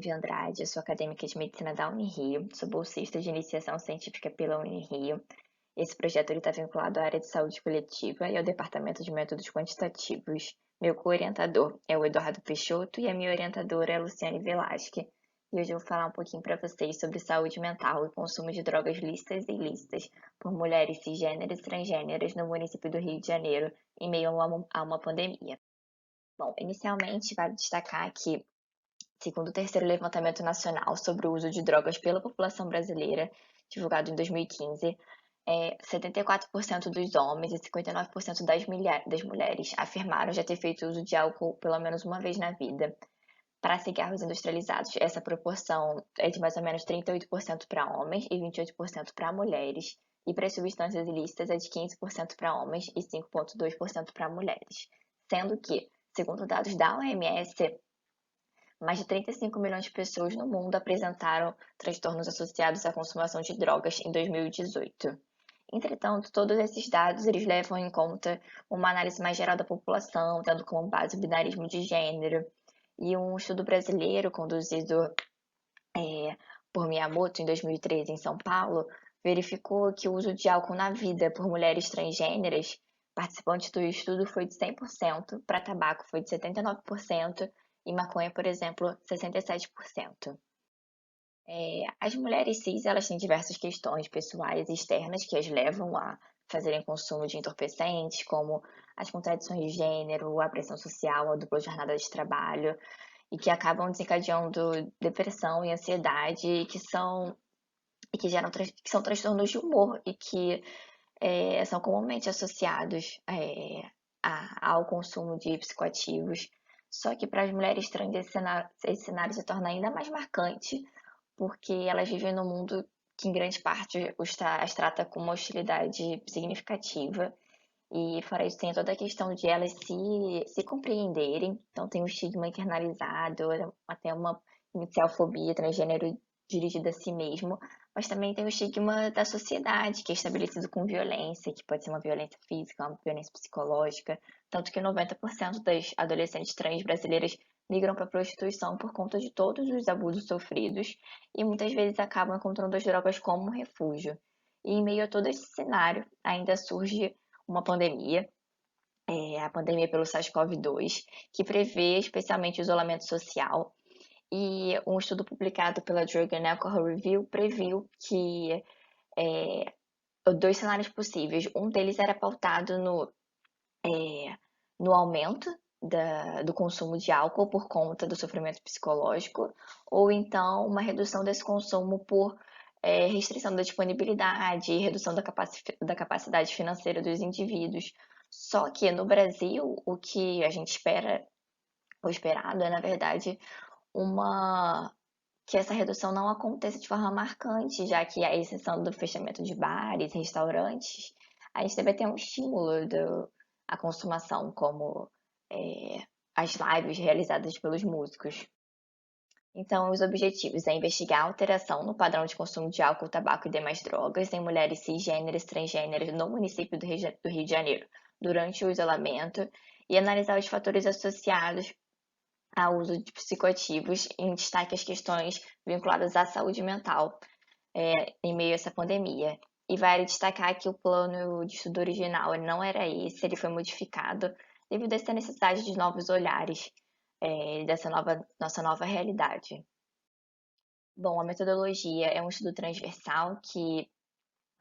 Lívia Andrade, eu sou acadêmica de medicina da Unirio, sou bolsista de iniciação científica pela Unirio. Esse projeto está vinculado à área de saúde coletiva e ao departamento de métodos quantitativos. Meu co-orientador é o Eduardo Peixoto e a minha orientadora é a Luciane Velasque. E hoje eu vou falar um pouquinho para vocês sobre saúde mental e consumo de drogas lícitas e ilícitas por mulheres cisgêneras e transgêneras no município do Rio de Janeiro, em meio a uma pandemia. Bom, inicialmente vale destacar que, segundo o terceiro levantamento nacional sobre o uso de drogas pela população brasileira, divulgado em 2015, 74% dos homens e 59% das mulheres afirmaram já ter feito uso de álcool pelo menos uma vez na vida. Para cigarros industrializados, essa proporção é de mais ou menos 38% para homens e 28% para mulheres, e para as substâncias ilícitas é de 15% para homens e 5,2% para mulheres. Sendo que, segundo dados da OMS, mais de 35 milhões de pessoas no mundo apresentaram transtornos associados à consumação de drogas em 2018. Entretanto, todos esses dados eles levam em conta uma análise mais geral da população, tendo como base o binarismo de gênero. E um estudo brasileiro conduzido por Miyamoto em 2013 em São Paulo verificou que o uso de álcool na vida por mulheres transgêneras, participantes do estudo, foi de 100%, para tabaco foi de 79% e maconha, por exemplo, 67%. As mulheres cis, elas têm diversas questões pessoais e externas que as levam a fazerem consumo de entorpecentes, como as contradições de gênero, a pressão social, a dupla jornada de trabalho, e que acabam desencadeando depressão e ansiedade, que são transtornos de humor e que são comumente associados ao consumo de psicoativos. Só que para as mulheres trans esse cenário se torna ainda mais marcante, porque elas vivem num mundo que em grande parte as trata com uma hostilidade significativa. E fora isso, tem toda a questão de elas se compreenderem. Então, tem um estigma internalizado, até uma inicial fobia transgênero dirigida a si mesmo. Mas também tem o estigma da sociedade, que é estabelecido com violência, que pode ser uma violência física, uma violência psicológica. Tanto que 90% das adolescentes trans brasileiras migram para a prostituição por conta de todos os abusos sofridos e muitas vezes acabam encontrando as drogas como um refúgio. E em meio a todo esse cenário, ainda surge uma pandemia, a pandemia pelo SARS-CoV-2, que prevê especialmente o isolamento social. E um estudo publicado pela Drug and Alcohol Review previu que dois cenários possíveis. Um deles era pautado no aumento do consumo de álcool por conta do sofrimento psicológico, ou então uma redução desse consumo por restrição da disponibilidade e redução da capacidade financeira dos indivíduos. Só que no Brasil, o que a gente espera, o esperado é, na verdade, que essa redução não aconteça de forma marcante, já que a exceção do fechamento de bares, restaurantes, a gente deve ter um estímulo à consumação, como as lives realizadas pelos músicos. Então, os objetivos é investigar a alteração no padrão de consumo de álcool, tabaco e demais drogas em mulheres cisgêneras, transgêneras no município do Rio de Janeiro durante o isolamento e analisar os fatores associados ao uso de psicoativos, em destaque as questões vinculadas à saúde mental em meio a essa pandemia. E vale destacar que o plano de estudo original não era esse, ele foi modificado devido a essa necessidade de novos olhares dessa nossa nova realidade. Bom, a metodologia é um estudo transversal que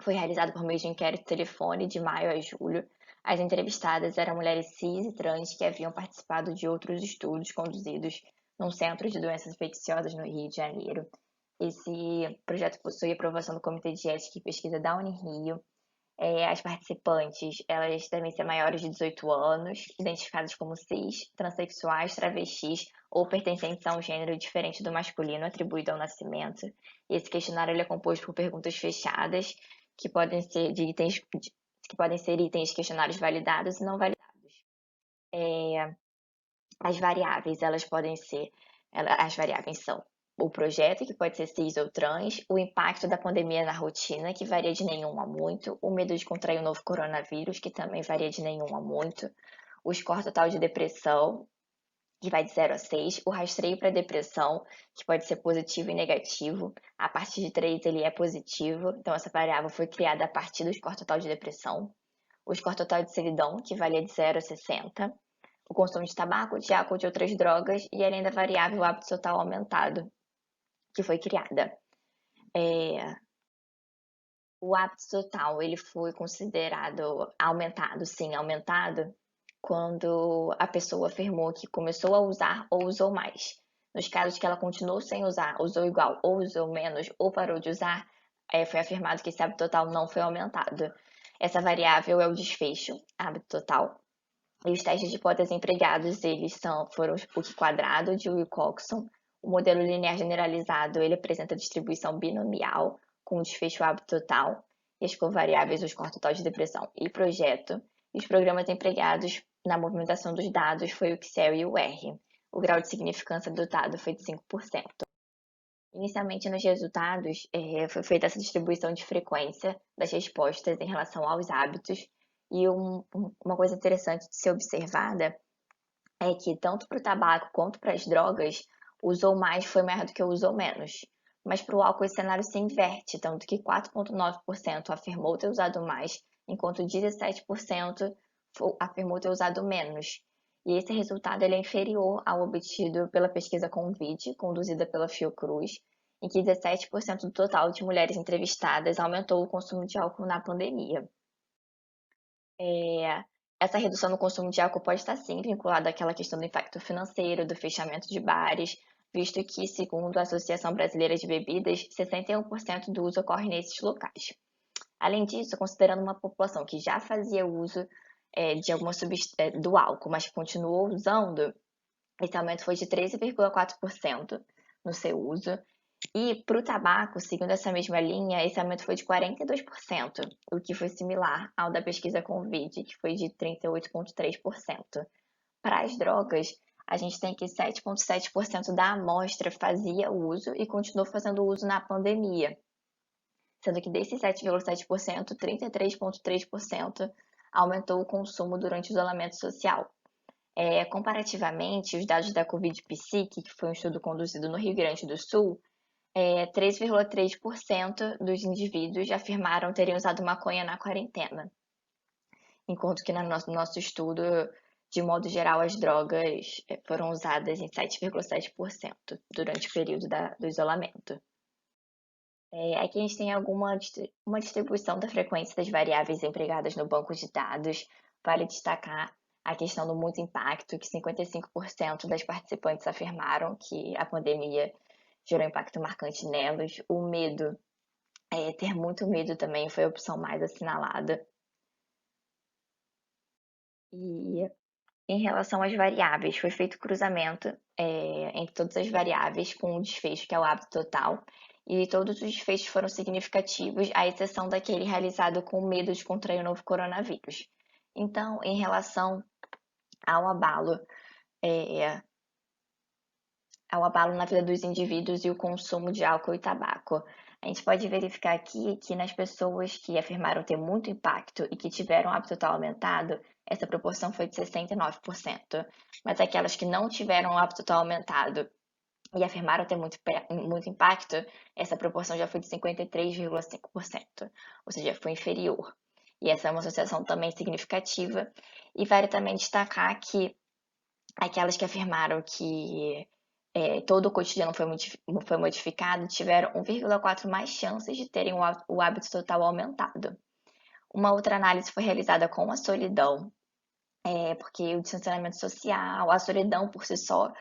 foi realizado por meio de inquérito telefone de maio a julho. As entrevistadas eram mulheres cis e trans que haviam participado de outros estudos conduzidos num centro de doenças infecciosas no Rio de Janeiro. Esse projeto possui aprovação do Comitê de Ética e Pesquisa da Unirio. As participantes, elas devem ser maiores de 18 anos, identificadas como cis, transexuais, travestis ou pertencentes a um gênero diferente do masculino atribuído ao nascimento. Esse questionário ele é composto por perguntas fechadas, que podem ser itens de questionários validados e não validados. As variáveis são o projeto, que pode ser cis ou trans, o impacto da pandemia na rotina, que varia de nenhum a muito, o medo de contrair o novo coronavírus, que também varia de nenhum a muito, o score total de depressão, que vai de 0 a 6, o rastreio para depressão, que pode ser positivo e negativo. A partir de 3 ele é positivo, então essa variável foi criada a partir do score total de depressão. O score total de solidão, que valia de 0 a 60. O consumo de tabaco, de álcool ou de outras drogas, e além da variável hábito total aumentado, que foi criada. O hábito total, ele foi considerado aumentado, sim, aumentado, quando a pessoa afirmou que começou a usar ou usou mais. Nos casos que ela continuou sem usar, usou igual ou usou menos ou parou de usar, foi afirmado que esse hábito total não foi aumentado. Essa variável é o desfecho, hábito total. E os testes de hipótese empregados, foram o Q-quadrado de Wilcoxon. O modelo linear generalizado, ele apresenta distribuição binomial, com desfecho hábito total, e as covariáveis, o score total de depressão e projeto. E os programas empregados na movimentação dos dados foi o Excel e o R. O grau de significância do dado foi de 5%. Inicialmente, nos resultados, foi feita essa distribuição de frequência das respostas em relação aos hábitos, e uma coisa interessante de ser observada é que, tanto para o tabaco quanto para as drogas, usou mais foi maior do que usou menos. Mas para o álcool esse cenário se inverte, tanto que 4,9% afirmou ter usado mais, enquanto 17% afirmou ter usado menos. E esse resultado ele é inferior ao obtido pela pesquisa Convide, conduzida pela Fiocruz, em que 17% do total de mulheres entrevistadas aumentou o consumo de álcool na pandemia. Essa redução no consumo de álcool pode estar sim vinculada àquela questão do impacto financeiro, do fechamento de bares, visto que, segundo a Associação Brasileira de Bebidas, 61% do uso ocorre nesses locais. Além disso, considerando uma população que já fazia uso de alguma do álcool, mas continuou usando, esse aumento foi de 13,4% no seu uso. E para o tabaco, seguindo essa mesma linha, esse aumento foi de 42%, o que foi similar ao da pesquisa Convide, que foi de 38,3%. Para as drogas, a gente tem que 7,7% da amostra fazia uso e continuou fazendo uso na pandemia, sendo que desses 7,7%, 33,3% aumentou o consumo durante o isolamento social. Comparativamente, os dados da Covid Psique, que foi um estudo conduzido no Rio Grande do Sul, 3,3% dos indivíduos afirmaram terem usado maconha na quarentena, enquanto que no nosso estudo, de modo geral, as drogas foram usadas em 7,7% durante o período do isolamento. Aqui a gente tem uma distribuição da frequência das variáveis empregadas no banco de dados. Vale destacar a questão do muito impacto, que 55% das participantes afirmaram que a pandemia gerou impacto marcante nelas. O medo, ter muito medo também foi a opção mais assinalada. E em relação às variáveis, foi feito cruzamento entre todas as variáveis com o desfecho, que é o hábito total, e todos os desfechos foram significativos, à exceção daquele realizado com medo de contrair o novo coronavírus. Então, em relação ao abalo, na vida dos indivíduos e o consumo de álcool e tabaco. A gente pode verificar aqui que nas pessoas que afirmaram ter muito impacto e que tiveram hábito total aumentado, essa proporção foi de 69%. Mas aquelas que não tiveram hábito total aumentado e afirmaram ter muito impacto, essa proporção já foi de 53,5%, ou seja, foi inferior. E essa é uma associação também significativa. E vale também destacar que aquelas que afirmaram que todo o cotidiano foi modificado tiveram 1,4 mais chances de terem o hábito total aumentado. Uma outra análise foi realizada com a solidão, porque o distanciamento social, a solidão por si só,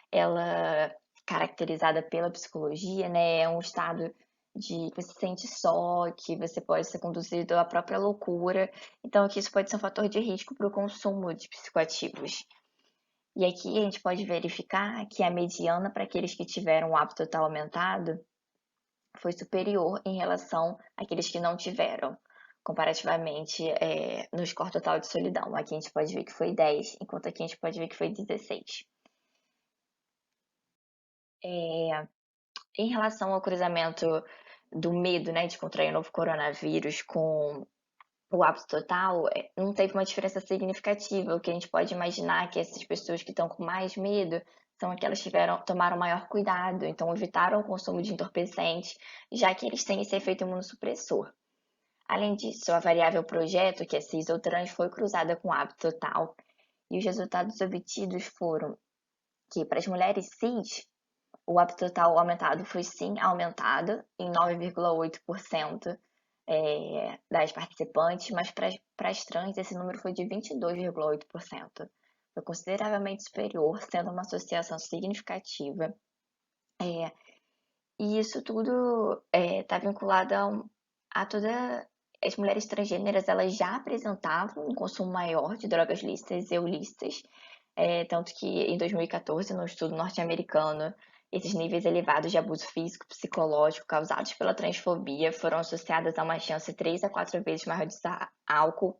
ela caracterizada pela psicologia, né, é um estado de que você se sente só, que você pode ser conduzido à própria loucura, então que isso pode ser um fator de risco para o consumo de psicoativos. E aqui a gente pode verificar que a mediana para aqueles que tiveram o hábito total aumentado foi superior em relação àqueles que não tiveram, comparativamente no score total de solidão. Aqui a gente pode ver que foi 10, enquanto aqui a gente pode ver que foi 16. Em relação ao cruzamento do medo, né, de contrair o novo coronavírus com o hábito total, não teve uma diferença significativa. O que a gente pode imaginar é que essas pessoas que estão com mais medo são aquelas que tomaram maior cuidado, então evitaram o consumo de entorpecentes, já que eles têm esse efeito imunossupressor. Além disso, a variável projeto, que é cis ou trans, foi cruzada com o hábito total, e os resultados obtidos foram que, para as mulheres cis, o hábito total aumentado foi sim aumentado em 9,8% das participantes, mas para as trans esse número foi de 22,8%. Foi consideravelmente superior, sendo uma associação significativa. É, e isso tudo está vinculado a toda. As mulheres transgêneras elas já apresentavam um consumo maior de drogas lícitas e ilícitas, tanto que em 2014, no estudo norte-americano, esses níveis elevados de abuso físico e psicológico causados pela transfobia foram associados a uma chance 3 a 4 vezes maior de usar álcool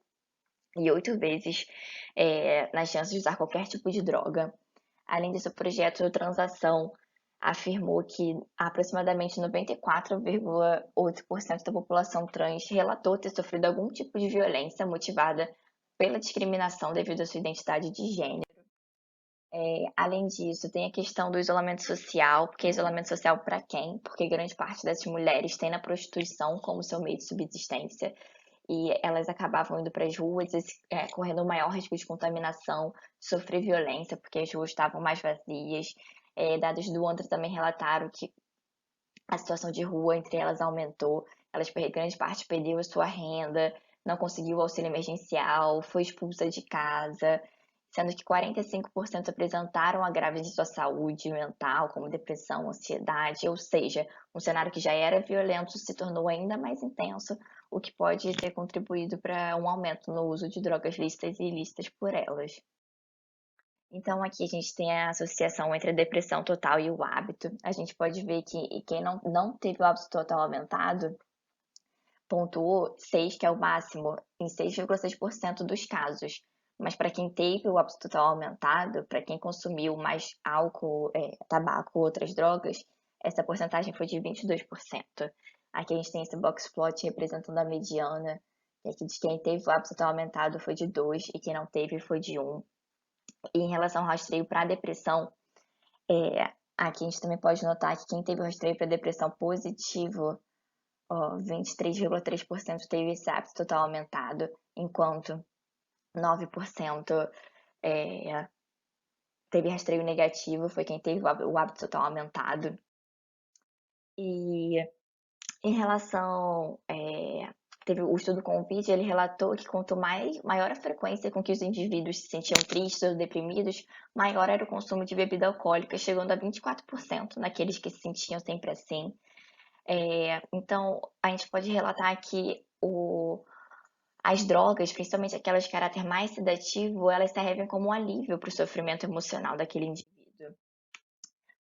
e 8 vezes na chance de usar qualquer tipo de droga. Além disso, o projeto Transação afirmou que aproximadamente 94,8% da população trans relatou ter sofrido algum tipo de violência motivada pela discriminação devido à sua identidade de gênero. Além disso, tem a questão do isolamento social, porque isolamento social para quem? Porque grande parte dessas mulheres tem na prostituição como seu meio de subsistência e elas acabavam indo para as ruas, correndo um maior risco de contaminação, de sofrer violência, porque as ruas estavam mais vazias. Dados do ANTRA também relataram que a situação de rua entre elas aumentou, grande parte perdeu a sua renda, não conseguiu o auxílio emergencial, foi expulsa de casa, sendo que 45% apresentaram agravos de sua saúde mental, como depressão, ansiedade, ou seja, um cenário que já era violento se tornou ainda mais intenso, o que pode ter contribuído para um aumento no uso de drogas lícitas e ilícitas por elas. Então, aqui a gente tem a associação entre a depressão total e o hábito. A gente pode ver que quem não teve o hábito total aumentado pontuou 6, que é o máximo, em 6,6% dos casos. Mas para quem teve o hábito total aumentado, para quem consumiu mais álcool, tabaco ou outras drogas, essa porcentagem foi de 22%. Aqui a gente tem esse box plot representando a mediana, que aqui de quem teve o hábito total aumentado foi de 2 e quem não teve foi de 1. E em relação ao rastreio para depressão, aqui a gente também pode notar que quem teve o rastreio para depressão positivo, 23,3% teve esse hábito total aumentado, enquanto 9% teve rastreio negativo, foi quem teve o hábito total aumentado. E em relação teve o estudo com o PID, ele relatou que quanto maior a frequência com que os indivíduos se sentiam tristes ou deprimidos, maior era o consumo de bebida alcoólica, chegando a 24% naqueles que se sentiam sempre assim. Então, a gente pode relatar que as drogas, principalmente aquelas de caráter mais sedativo, elas servem como um alívio para o sofrimento emocional daquele indivíduo.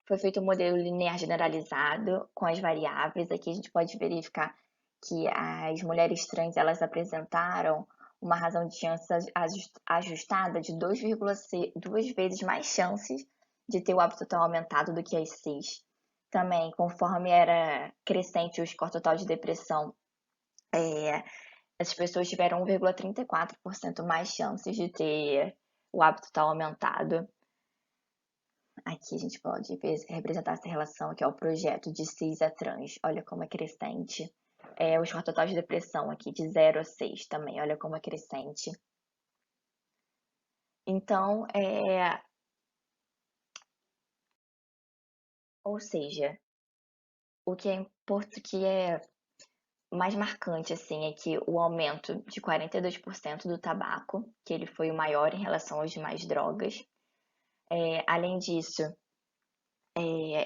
Foi feito um modelo linear generalizado com as variáveis. Aqui a gente pode verificar que as mulheres trans elas apresentaram uma razão de chance ajustada de 2 vezes mais chances de ter o hábito total aumentado do que as cis. Também, conforme era crescente o score total de depressão, essas pessoas tiveram 1,34% mais chances de ter o hábito total aumentado. Aqui a gente pode representar essa relação, que é o projeto de cis a trans. Olha como é crescente. O score total de depressão aqui, de 0 a 6 também. Olha como é crescente. Então, ou seja, o que é mais marcante, assim, é que o aumento de 42% do tabaco, que ele foi o maior em relação às demais drogas. Além disso,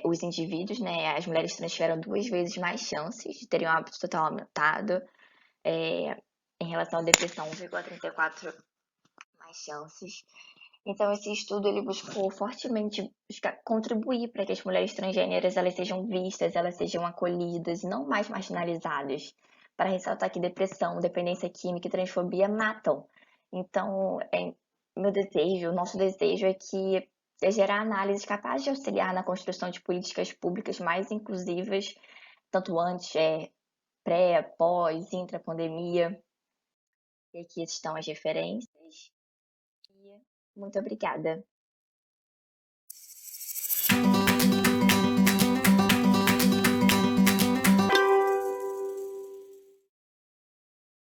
os indivíduos, né, as mulheres trans tiveram 2 vezes mais chances de terem um hábito total aumentado. Em relação à depressão, 1,34 mais chances. Então, esse estudo ele buscou fortemente contribuir para que as mulheres transgêneras elas sejam vistas, elas sejam acolhidas e não mais marginalizadas, para ressaltar que depressão, dependência química e transfobia matam. Então, o nosso desejo é gerar análises capazes de auxiliar na construção de políticas públicas mais inclusivas, tanto antes, pré, pós, intra-pandemia, E aqui estão as referências e muito obrigada.